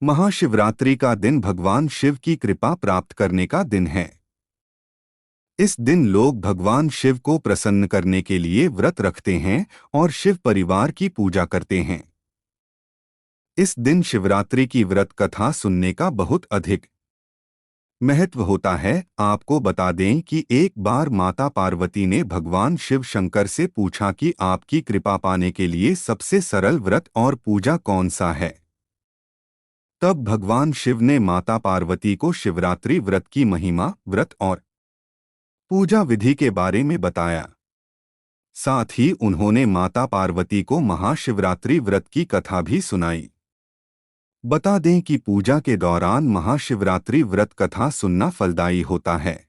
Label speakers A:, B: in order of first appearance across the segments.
A: महाशिवरात्रि का दिन भगवान शिव की कृपा प्राप्त करने का दिन है। इस दिन लोग भगवान शिव को प्रसन्न करने के लिए व्रत रखते हैं और शिव परिवार की पूजा करते हैं। इस दिन शिवरात्रि की व्रत कथा सुनने का बहुत अधिक महत्व होता है। आपको बता दें कि एक बार माता पार्वती ने भगवान शिव शंकर से पूछा कि आपकी कृपा पाने के लिए सबसे सरल व्रत और पूजा कौन सा है। तब भगवान शिव ने माता पार्वती को शिवरात्रि व्रत की महिमा, व्रत और पूजा विधि के बारे में बताया। साथ ही उन्होंने माता पार्वती को महाशिवरात्रि व्रत की कथा भी सुनाई। बता दें कि पूजा के दौरान महाशिवरात्रि व्रत कथा सुनना फलदायी होता है।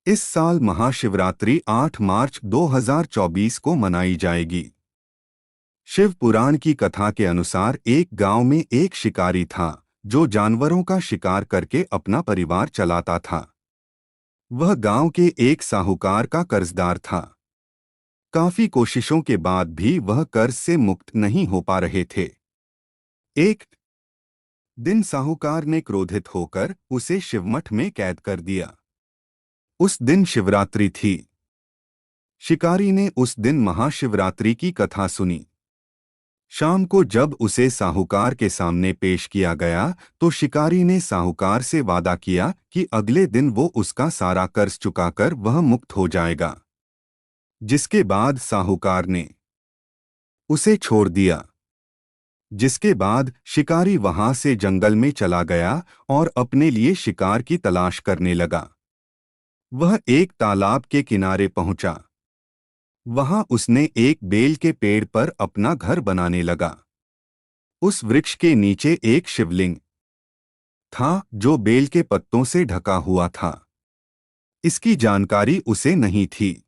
A: इस साल महाशिवरात्रि 8 मार्च 2024 को मनाई जाएगी। शिव पुराण की कथा के अनुसार एक गांव में एक शिकारी था जो जानवरों का शिकार करके अपना परिवार चलाता था। वह गांव के एक साहूकार का कर्जदार था। काफी कोशिशों के बाद भी वह कर्ज से मुक्त नहीं हो पा रहे थे। एक दिन साहूकार ने क्रोधित होकर उसे शिवमठ में कैद कर दिया। उस दिन शिवरात्रि थी। शिकारी ने उस दिन महाशिवरात्रि की कथा सुनी। शाम को जब उसे साहूकार के सामने पेश किया गया तो शिकारी ने साहूकार से वादा किया कि अगले दिन वो उसका सारा कर्ज चुकाकर वह मुक्त हो जाएगा। जिसके बाद साहूकार ने उसे छोड़ दिया। जिसके बाद शिकारी वहां से जंगल में चला गया और अपने लिए शिकार की तलाश करने लगा। वह एक तालाब के किनारे पहुंचा। वहां उसने एक बेल के पेड़ पर अपना घर बनाने लगा। उस वृक्ष के नीचे एक शिवलिंग था जो बेल के पत्तों से ढका हुआ था। इसकी जानकारी उसे नहीं थी।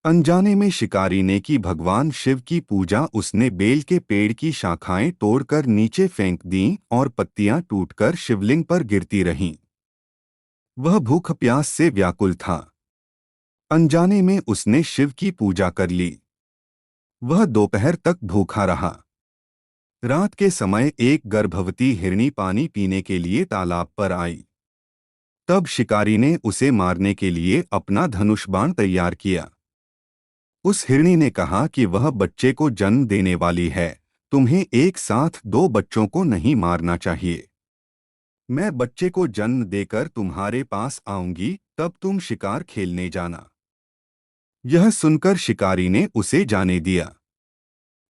A: अनजाने में शिकारी ने की भगवान शिव की पूजा उसने बेल के पेड़ की शाखाएं तोड़कर नीचे फेंक दीं और पत्तियां टूटकर शिवलिंग पर गिरती रहीं। वह भूख प्यास से व्याकुल था। अनजाने में उसने शिव की पूजा कर ली। वह दोपहर तक भूखा रहा। रात के समय एक गर्भवती हिरनी पानी पीने के लिए तालाब पर आई। तब शिकारी ने उसे मारने के लिए अपना धनुष बाण तैयार किया। उस हिरनी ने कहा कि वह बच्चे को जन्म देने वाली है, तुम्हें एक साथ 2 बच्चों को नहीं मारना चाहिए। मैं बच्चे को जन्म देकर तुम्हारे पास आऊंगी, तब तुम शिकार खेलने जाना। यह सुनकर शिकारी ने उसे जाने दिया।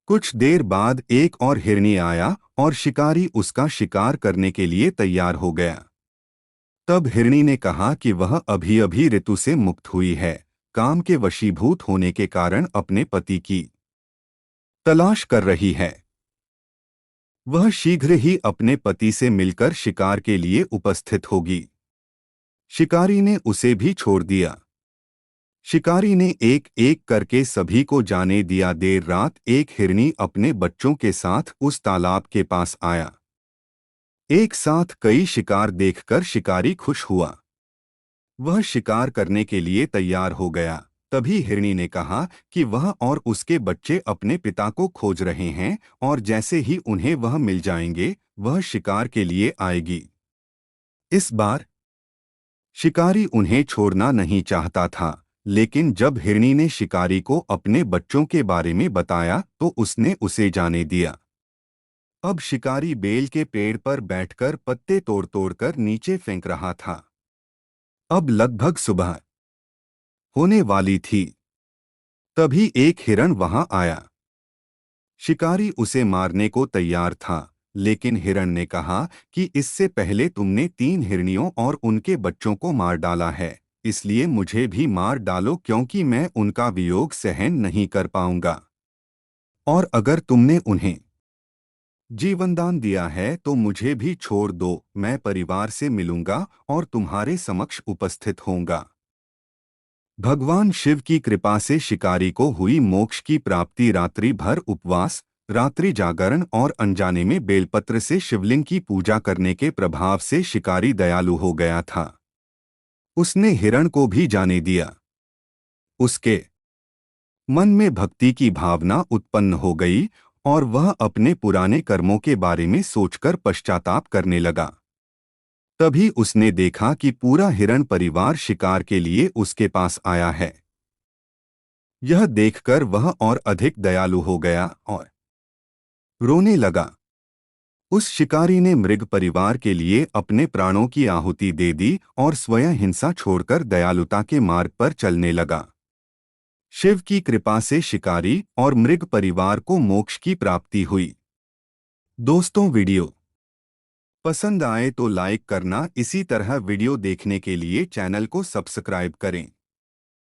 A: कुछ देर बाद एक और हिरनी आया और शिकारी उसका शिकार करने के लिए तैयार हो गया। तब हिरनी ने कहा कि वह अभी-अभी ऋतु से मुक्त हुई है, काम के वशीभूत होने के कारण अपने पति की तलाश कर रही है। वह शीघ्र ही अपने पति से मिलकर शिकार के लिए उपस्थित होगी। शिकारी ने उसे भी छोड़ दिया। शिकारी ने एक एक करके सभी को जाने दिया। देर रात एक हिरनी अपने बच्चों के साथ उस तालाब के पास आया। एक साथ कई शिकार देखकर शिकारी खुश हुआ। वह शिकार करने के लिए तैयार हो गया। तभी हिरनी ने कहा कि वह और उसके बच्चे अपने पिता को खोज रहे हैं और जैसे ही उन्हें वह मिल जाएंगे, वह शिकार के लिए आएगी। इस बार शिकारी उन्हें छोड़ना नहीं चाहता था, लेकिन जब हिरनी ने शिकारी को अपने बच्चों के बारे में बताया तो उसने उसे जाने दिया। अब शिकारी बेल के पेड़ पर बैठकर पत्ते तोड़ तोड़कर नीचे फेंक रहा था। अब लगभग सुबह होने वाली थी। तभी एक हिरण वहां आया। शिकारी उसे मारने को तैयार था, लेकिन हिरण ने कहा कि इससे पहले तुमने 3 हिरनियों और उनके बच्चों को मार डाला है, इसलिए मुझे भी मार डालो क्योंकि मैं उनका वियोग सहन नहीं कर पाऊंगा। और अगर तुमने उन्हें जीवनदान दिया है तो मुझे भी छोड़ दो, मैं परिवार से मिलूंगा और तुम्हारे समक्ष उपस्थित होऊंगा। भगवान शिव की कृपा से शिकारी को हुई मोक्ष की प्राप्ति। रात्रि भर उपवास, रात्रि जागरण और अनजाने में बेलपत्र से शिवलिंग की पूजा करने के प्रभाव से शिकारी दयालु हो गया था। उसने हिरण को भी जाने दिया। उसके मन में भक्ति की भावना उत्पन्न हो गई और वह अपने पुराने कर्मों के बारे में सोचकर पश्चाताप करने लगा। तभी उसने देखा कि पूरा हिरण परिवार शिकार के लिए उसके पास आया है। यह देखकर वह और अधिक दयालु हो गया और रोने लगा। उस शिकारी ने मृग परिवार के लिए अपने प्राणों की आहुति दे दी और स्वयं हिंसा छोड़कर दयालुता के मार्ग पर चलने लगा। शिव की कृपा से शिकारी और मृग परिवार को मोक्ष की प्राप्ति हुई। दोस्तों, वीडियो पसंद आए तो लाइक करना। इसी तरह वीडियो देखने के लिए चैनल को सब्सक्राइब करें।